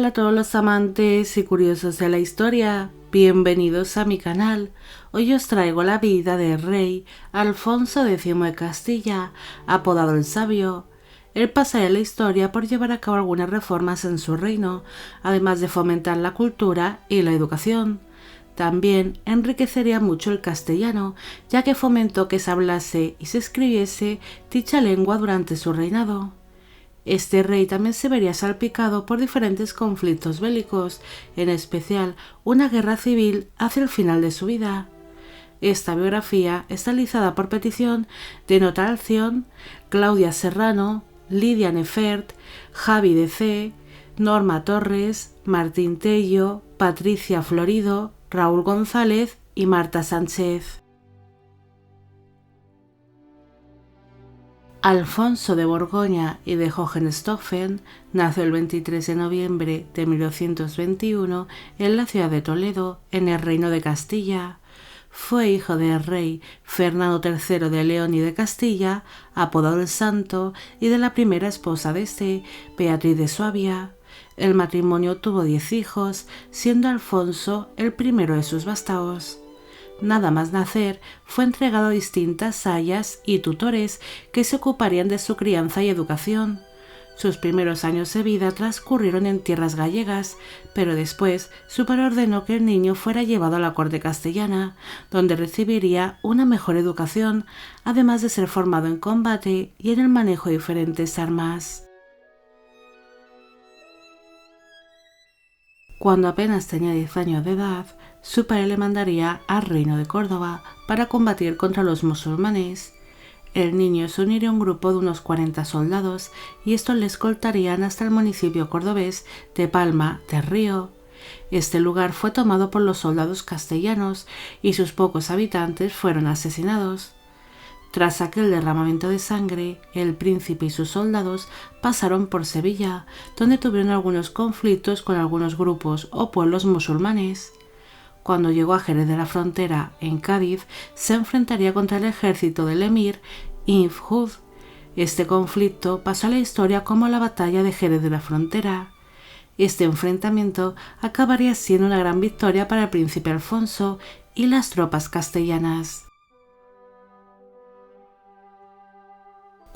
Hola a todos los amantes y curiosos de la historia, bienvenidos a mi canal. Hoy os traigo la vida del rey Alfonso X de Castilla, apodado el Sabio. Él pasaría la historia por llevar a cabo algunas reformas en su reino, además de fomentar la cultura y la educación. También enriquecería mucho el castellano, ya que fomentó que se hablase y se escribiese dicha lengua durante su reinado. Este rey también se vería salpicado por diferentes conflictos bélicos, en especial una guerra civil hacia el final de su vida. Esta biografía está realizada por petición de Nota Alción, Claudia Serrano, Lidia Nefert, Javi DC, Norma Torres, Martín Tello, Patricia Florido, Raúl González y Marta Sánchez. Alfonso de Borgoña y de Hohenstaufen nació el 23 de noviembre de 1221 en la ciudad de Toledo, en el Reino de Castilla. Fue hijo del rey Fernando III de León y de Castilla, apodado el Santo, y de la primera esposa de este, Beatriz de Suabia. El matrimonio tuvo 10 hijos, siendo Alfonso el primero de sus vástagos. Nada más nacer, fue entregado a distintas sayas y tutores que se ocuparían de su crianza y educación. Sus primeros años de vida transcurrieron en tierras gallegas, pero después su padre ordenó que el niño fuera llevado a la corte castellana, donde recibiría una mejor educación, además de ser formado en combate y en el manejo de diferentes armas. Cuando apenas tenía 10 años de edad, su padre le mandaría al reino de Córdoba para combatir contra los musulmanes. El niño se uniría a un grupo de unos 40 soldados y estos le escoltarían hasta el municipio cordobés de Palma del Río. Este lugar fue tomado por los soldados castellanos y sus pocos habitantes fueron asesinados. Tras aquel derramamiento de sangre, el príncipe y sus soldados pasaron por Sevilla, donde tuvieron algunos conflictos con algunos grupos o pueblos musulmanes. Cuando llegó a Jerez de la Frontera, en Cádiz, se enfrentaría contra el ejército del emir Ibn Hud. Este conflicto pasó a la historia como la batalla de Jerez de la Frontera. Este enfrentamiento acabaría siendo una gran victoria para el príncipe Alfonso y las tropas castellanas.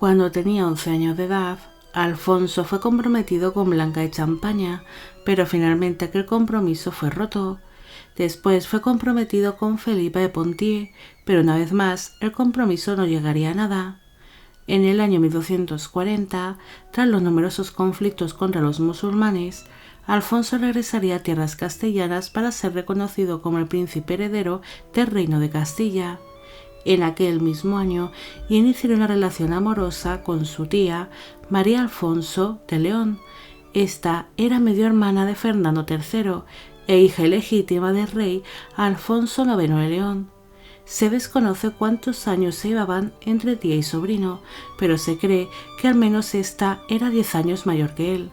Cuando tenía 11 años de edad, Alfonso fue comprometido con Blanca de Champaña, pero finalmente aquel compromiso fue roto. Después fue comprometido con Felipa de Poitiers, pero una vez más el compromiso no llegaría a nada. En el año 1240, tras los numerosos conflictos contra los musulmanes, Alfonso regresaría a tierras castellanas para ser reconocido como el príncipe heredero del Reino de Castilla. En aquel mismo año inició una relación amorosa con su tía, María Alfonso de León. Esta era medio hermana de Fernando III e hija ilegítima del rey Alfonso IX de León. Se desconoce cuántos años se llevaban entre tía y sobrino, pero se cree que al menos esta era 10 años mayor que él.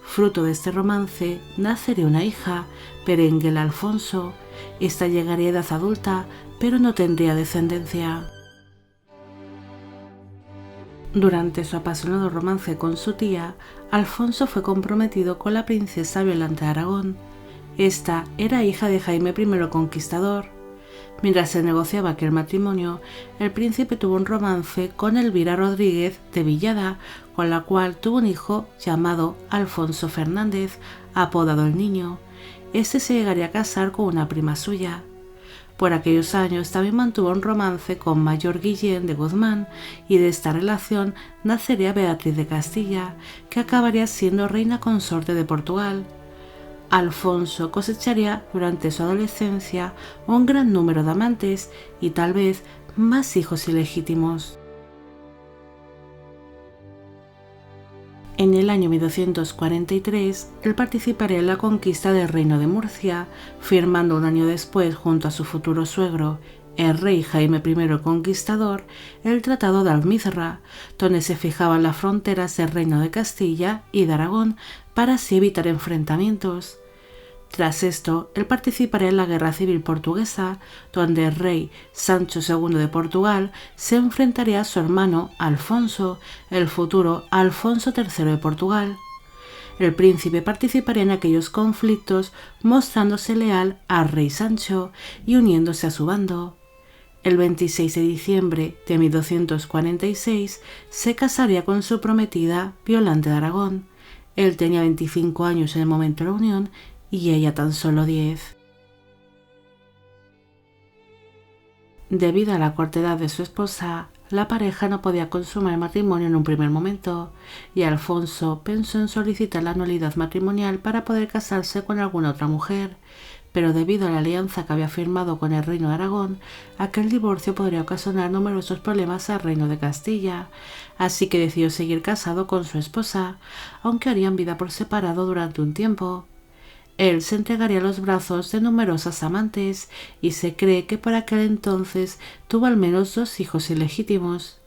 Fruto de este romance nacería una hija, Berenguela Alfonso. Esta llegaría a edad adulta, pero no tendría descendencia. Durante su apasionado romance con su tía, Alfonso fue comprometido con la princesa Violante de Aragón. Esta era hija de Jaime I el Conquistador. Mientras se negociaba aquel matrimonio, el príncipe tuvo un romance con Elvira Rodríguez de Villada, con la cual tuvo un hijo llamado Alfonso Fernández, apodado el Niño. Este se llegaría a casar con una prima suya. Por aquellos años también mantuvo un romance con Mayor Guillén de Guzmán, y de esta relación nacería Beatriz de Castilla, que acabaría siendo reina consorte de Portugal. Alfonso cosecharía durante su adolescencia un gran número de amantes y tal vez más hijos ilegítimos. En el año 1243, él participaría en la conquista del Reino de Murcia, firmando un año después junto a su futuro suegro, el rey Jaime I el Conquistador, el Tratado de Almizra, donde se fijaban las fronteras del Reino de Castilla y de Aragón para así evitar enfrentamientos. Tras esto, él participaría en la Guerra Civil Portuguesa, donde el rey Sancho II de Portugal se enfrentaría a su hermano Alfonso, el futuro Alfonso III de Portugal. El príncipe participaría en aquellos conflictos mostrándose leal al rey Sancho y uniéndose a su bando. El 26 de diciembre de 1246 se casaría con su prometida Violante de Aragón. Él tenía 25 años en el momento de la unión y ella tan solo 10. Debido a la corta edad de su esposa, la pareja no podía consumar el matrimonio en un primer momento, y Alfonso pensó en solicitar la nulidad matrimonial para poder casarse con alguna otra mujer, pero debido a la alianza que había firmado con el reino de Aragón, aquel divorcio podría ocasionar numerosos problemas al reino de Castilla, así que decidió seguir casado con su esposa, aunque harían vida por separado durante un tiempo. Él se entregaría a los brazos de numerosas amantes y se cree que por aquel entonces tuvo al menos 2 hijos ilegítimos.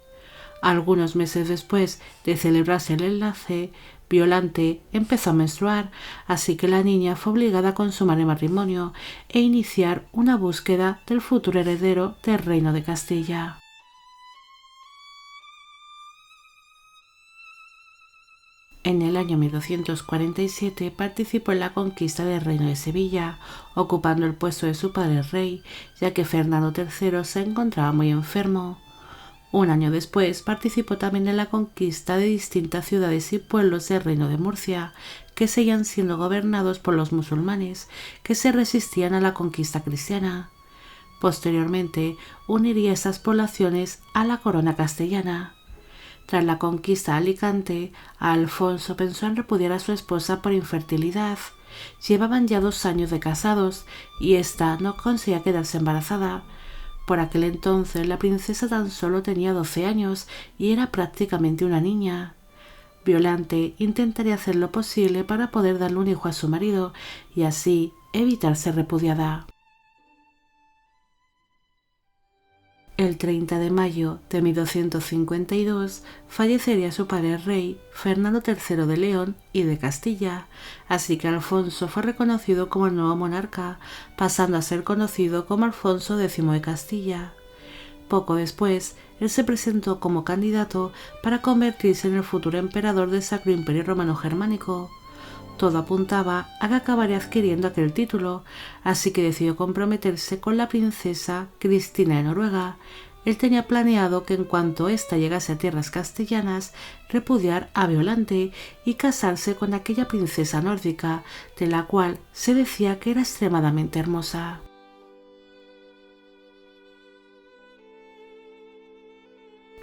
Algunos meses después de celebrarse el enlace, Violante empezó a menstruar, así que la niña fue obligada a consumar el matrimonio e iniciar una búsqueda del futuro heredero del reino de Castilla. En el año 1247 participó en la conquista del reino de Sevilla, ocupando el puesto de su padre el rey, ya que Fernando III se encontraba muy enfermo. Un año después participó también en la conquista de distintas ciudades y pueblos del reino de Murcia, que seguían siendo gobernados por los musulmanes, que se resistían a la conquista cristiana. Posteriormente uniría estas poblaciones a la corona castellana. Tras la conquista de Alicante, Alfonso pensó en repudiar a su esposa por infertilidad. Llevaban ya 2 años de casados y ésta no conseguía quedarse embarazada. Por aquel entonces la princesa tan solo tenía 12 años y era prácticamente una niña. Violante intentaría hacer lo posible para poder darle un hijo a su marido y así evitar ser repudiada. El 30 de mayo de 1252 fallecería su padre rey, Fernando III de León y de Castilla, así que Alfonso fue reconocido como el nuevo monarca, pasando a ser conocido como Alfonso X de Castilla. Poco después, él se presentó como candidato para convertirse en el futuro emperador del Sacro Imperio Romano Germánico. Todo apuntaba a que acabaría adquiriendo aquel título, así que decidió comprometerse con la princesa Cristina de Noruega. Él tenía planeado que en cuanto ésta llegase a tierras castellanas, repudiar a Violante y casarse con aquella princesa nórdica, de la cual se decía que era extremadamente hermosa.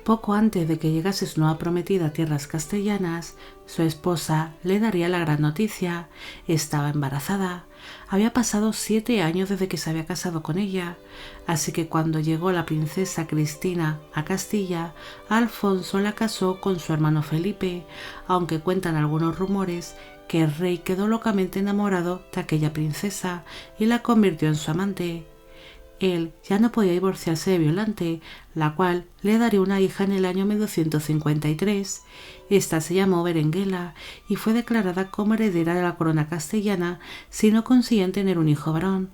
Poco antes de que llegase su nueva prometida a tierras castellanas, su esposa le daría la gran noticia. Estaba embarazada. Había pasado 7 años desde que se había casado con ella, así que cuando llegó la princesa Cristina a Castilla, Alfonso la casó con su hermano Felipe, aunque cuentan algunos rumores que el rey quedó locamente enamorado de aquella princesa y la convirtió en su amante. Él ya no podía divorciarse de Violante, la cual le daría una hija en el año 1253. Esta se llamó Berenguela y fue declarada como heredera de la corona castellana si no conseguían tener un hijo varón.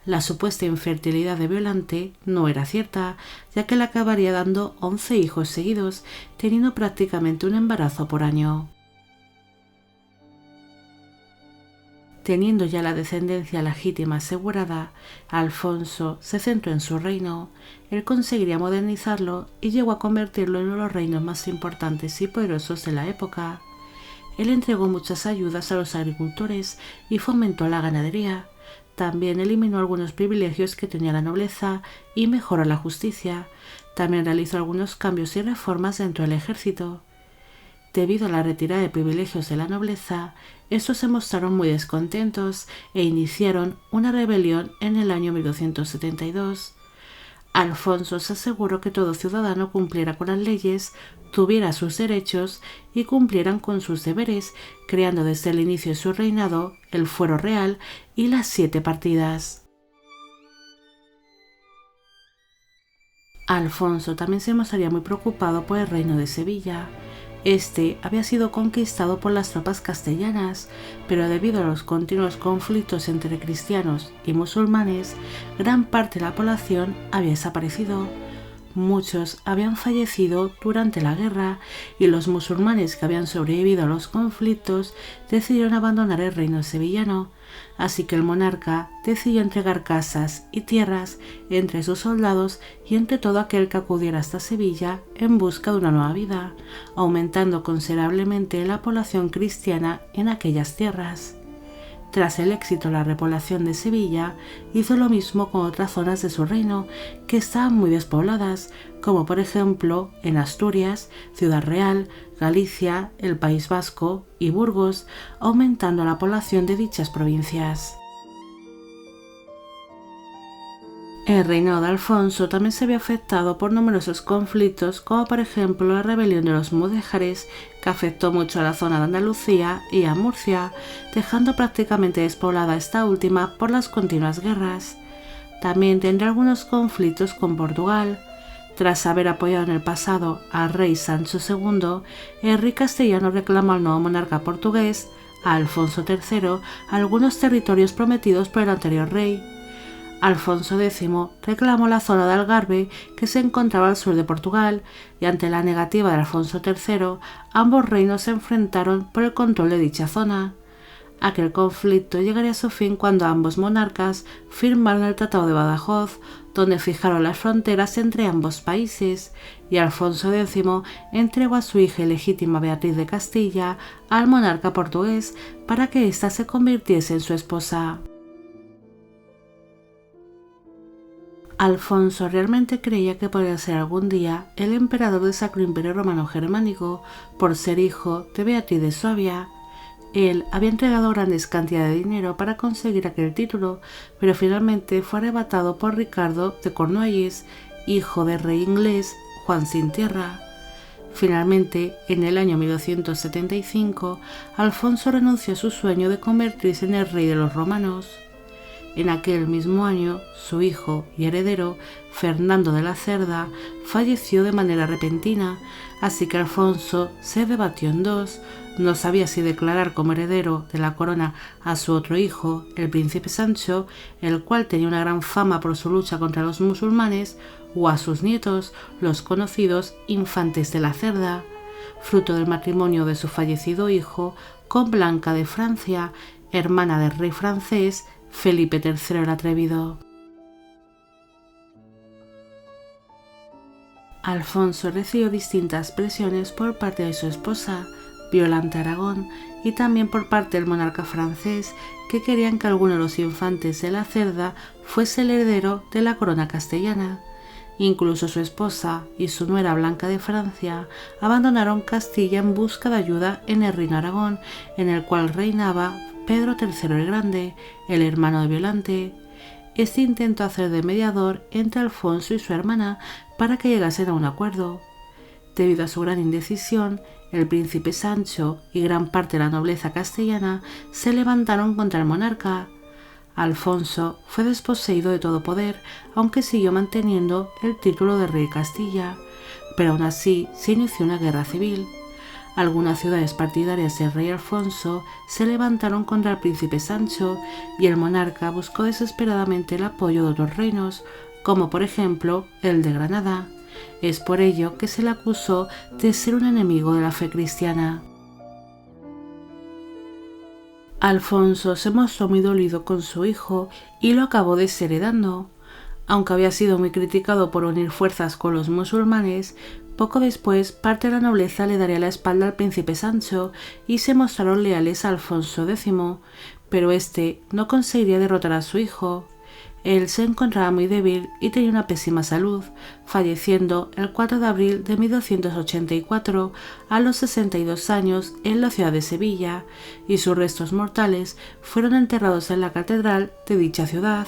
La supuesta infertilidad de Violante no era cierta, ya que le acabaría dando 11 hijos seguidos, teniendo prácticamente un embarazo por año. Teniendo ya la descendencia legítima asegurada, Alfonso se centró en su reino. Él conseguiría modernizarlo y llegó a convertirlo en uno de los reinos más importantes y poderosos de la época. Él entregó muchas ayudas a los agricultores y fomentó la ganadería. También eliminó algunos privilegios que tenía la nobleza y mejoró la justicia. También realizó algunos cambios y reformas dentro del ejército. Debido a la retirada de privilegios de la nobleza, estos se mostraron muy descontentos e iniciaron una rebelión en el año 1272. Alfonso se aseguró que todo ciudadano cumpliera con las leyes, tuviera sus derechos y cumplieran con sus deberes, creando desde el inicio de su reinado el fuero real y las 7 partidas. Alfonso también se mostraría muy preocupado por el reino de Sevilla. Este había sido conquistado por las tropas castellanas, pero debido a los continuos conflictos entre cristianos y musulmanes, gran parte de la población había desaparecido. muchos habían fallecido durante la guerra y los musulmanes que habían sobrevivido a los conflictos decidieron abandonar el reino sevillano, así que el monarca decidió entregar casas y tierras entre sus soldados y entre todo aquel que acudiera hasta Sevilla en busca de una nueva vida, aumentando considerablemente la población cristiana en aquellas tierras. Tras el éxito de la repoblación de Sevilla, hizo lo mismo con otras zonas de su reino que estaban muy despobladas, como por ejemplo en Asturias, Ciudad Real, Galicia, el País Vasco y Burgos, aumentando la población de dichas provincias. El reinado de Alfonso también se vio afectado por numerosos conflictos, como por ejemplo la rebelión de los mudéjares, que afectó mucho a la zona de Andalucía y a Murcia, dejando prácticamente despoblada esta última por las continuas guerras. También tendrá algunos conflictos con Portugal. Tras haber apoyado en el pasado al rey Sancho II, el rey castellano reclamó al nuevo monarca portugués, a Alfonso III, algunos territorios prometidos por el anterior rey. Alfonso X reclamó la zona de Algarve, que se encontraba al sur de Portugal, y ante la negativa de Alfonso III, ambos reinos se enfrentaron por el control de dicha zona. Aquel conflicto llegaría a su fin cuando ambos monarcas firmaron el Tratado de Badajoz, donde fijaron las fronteras entre ambos países, y Alfonso X entregó a su hija ilegítima Beatriz de Castilla al monarca portugués para que ésta se convirtiese en su esposa. Alfonso realmente creía que podría ser algún día el emperador del Sacro Imperio Romano Germánico por ser hijo de Beatriz de Suabia. Él había entregado grandes cantidades de dinero para conseguir aquel título, pero finalmente fue arrebatado por Ricardo de Cornualles, hijo del rey inglés Juan sin Tierra. Finalmente, en el año 1275, Alfonso renunció a su sueño de convertirse en el rey de los romanos. En aquel mismo año, su hijo y heredero, Fernando de la Cerda, falleció de manera repentina, así que Alfonso se debatió en dos. No sabía si declarar como heredero de la corona a su otro hijo, el príncipe Sancho, el cual tenía una gran fama por su lucha contra los musulmanes, o a sus nietos, los conocidos infantes de la Cerda, fruto del matrimonio de su fallecido hijo con Blanca de Francia, hermana del rey francés Felipe III el Atrevido. Alfonso recibió distintas presiones por parte de su esposa, Violante Aragón, y también por parte del monarca francés, que querían que alguno de los infantes de la Cerda fuese el heredero de la corona castellana. Incluso su esposa y su nuera Blanca de Francia abandonaron Castilla en busca de ayuda en el reino Aragón, en el cual reinaba Pedro III el Grande, el hermano de Violante. Este intentó hacer de mediador entre Alfonso y su hermana para que llegasen a un acuerdo. Debido a su gran indecisión, el príncipe Sancho y gran parte de la nobleza castellana se levantaron contra el monarca. Alfonso fue desposeído de todo poder, aunque siguió manteniendo el título de rey de Castilla, pero aún así se inició una guerra civil. Algunas ciudades partidarias del rey Alfonso se levantaron contra el príncipe Sancho y el monarca buscó desesperadamente el apoyo de otros reinos, como por ejemplo el de Granada. Es por ello que se le acusó de ser un enemigo de la fe cristiana. Alfonso se mostró muy dolido con su hijo y lo acabó desheredando. Aunque había sido muy criticado por unir fuerzas con los musulmanes, poco después parte de la nobleza le daría la espalda al príncipe Sancho y se mostraron leales a Alfonso X, pero este no conseguiría derrotar a su hijo. Él se encontraba muy débil y tenía una pésima salud, falleciendo el 4 de abril de 1284 a los 62 años en la ciudad de Sevilla, y sus restos mortales fueron enterrados en la catedral de dicha ciudad.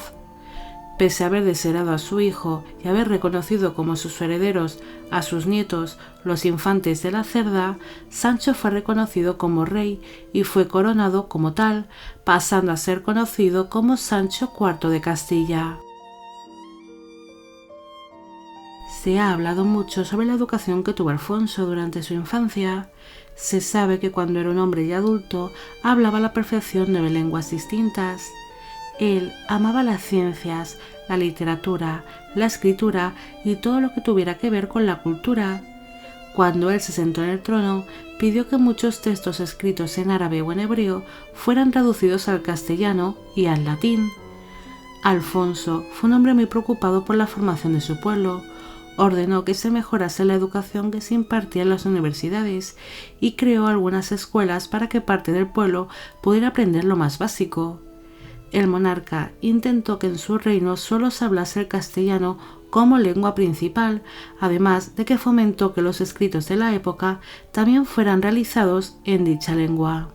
Pese a haber desheredado a su hijo y haber reconocido como sus herederos a sus nietos, los infantes de la Cerda, Sancho fue reconocido como rey y fue coronado como tal, pasando a ser conocido como Sancho IV de Castilla. Se ha hablado mucho sobre la educación que tuvo Alfonso durante su infancia. Se sabe que cuando era un hombre ya adulto hablaba a la perfección 9 lenguas distintas. Él amaba las ciencias, la literatura, la escritura y todo lo que tuviera que ver con la cultura. Cuando él se sentó en el trono, pidió que muchos textos escritos en árabe o en hebreo fueran traducidos al castellano y al latín. Alfonso fue un hombre muy preocupado por la formación de su pueblo. Ordenó que se mejorase la educación que se impartía en las universidades y creó algunas escuelas para que parte del pueblo pudiera aprender lo más básico. El monarca intentó que en su reino solo se hablase el castellano como lengua principal, además de que fomentó que los escritos de la época también fueran realizados en dicha lengua.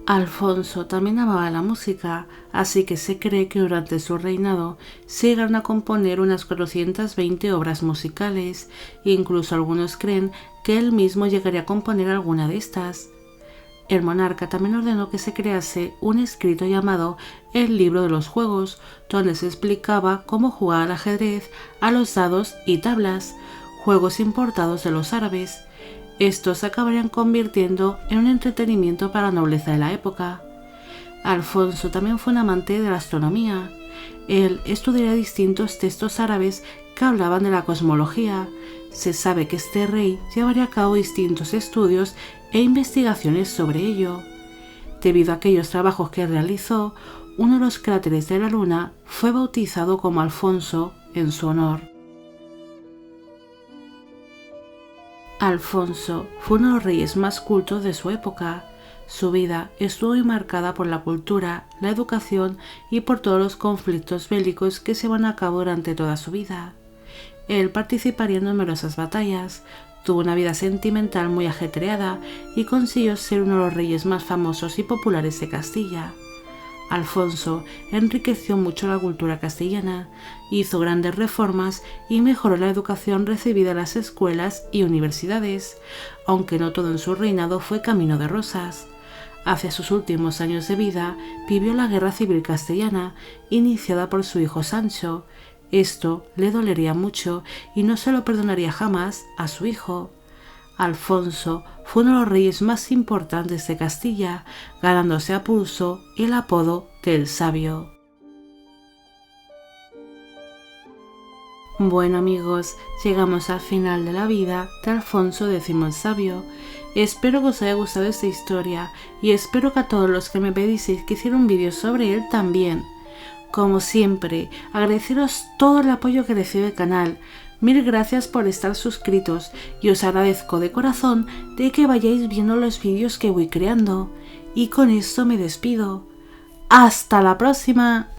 Alfonso también amaba la música, así que se cree que durante su reinado se llegaron a componer unas 420 obras musicales, e incluso algunos creen que él mismo llegaría a componer alguna de estas. El monarca también ordenó que se crease un escrito llamado El Libro de los Juegos, donde se explicaba cómo jugar al ajedrez, a los dados y tablas, juegos importados de los árabes. Estos se acabarían convirtiendo en un entretenimiento para la nobleza de la época. Alfonso también fue un amante de la astronomía. Él estudiaría distintos textos árabes que hablaban de la cosmología. Se sabe que este rey llevaría a cabo distintos estudios e investigaciones sobre ello. Debido a aquellos trabajos que realizó, uno de los cráteres de la Luna fue bautizado como Alfonso en su honor. Alfonso fue uno de los reyes más cultos de su época. Su vida estuvo muy marcada por la cultura, la educación y por todos los conflictos bélicos que se van a cabo durante toda su vida. Él participaría en numerosas batallas, tuvo una vida sentimental muy ajetreada y consiguió ser uno de los reyes más famosos y populares de Castilla. Alfonso enriqueció mucho la cultura castellana, hizo grandes reformas y mejoró la educación recibida en las escuelas y universidades, aunque no todo en su reinado fue camino de rosas. Hacia sus últimos años de vida vivió la Guerra Civil Castellana, iniciada por su hijo Sancho. Esto le dolería mucho y no se lo perdonaría jamás a su hijo. Alfonso fue uno de los reyes más importantes de Castilla, ganándose a pulso el apodo del Sabio. Bueno amigos, llegamos al final de la vida de Alfonso X el Sabio. Espero que os haya gustado esta historia y espero que a todos los que me pedisteis que hiciera un vídeo sobre él también. Como siempre, agradeceros todo el apoyo que recibe el canal. Mil gracias por estar suscritos y os agradezco de corazón de que vayáis viendo los vídeos que voy creando. Y con esto me despido. ¡Hasta la próxima!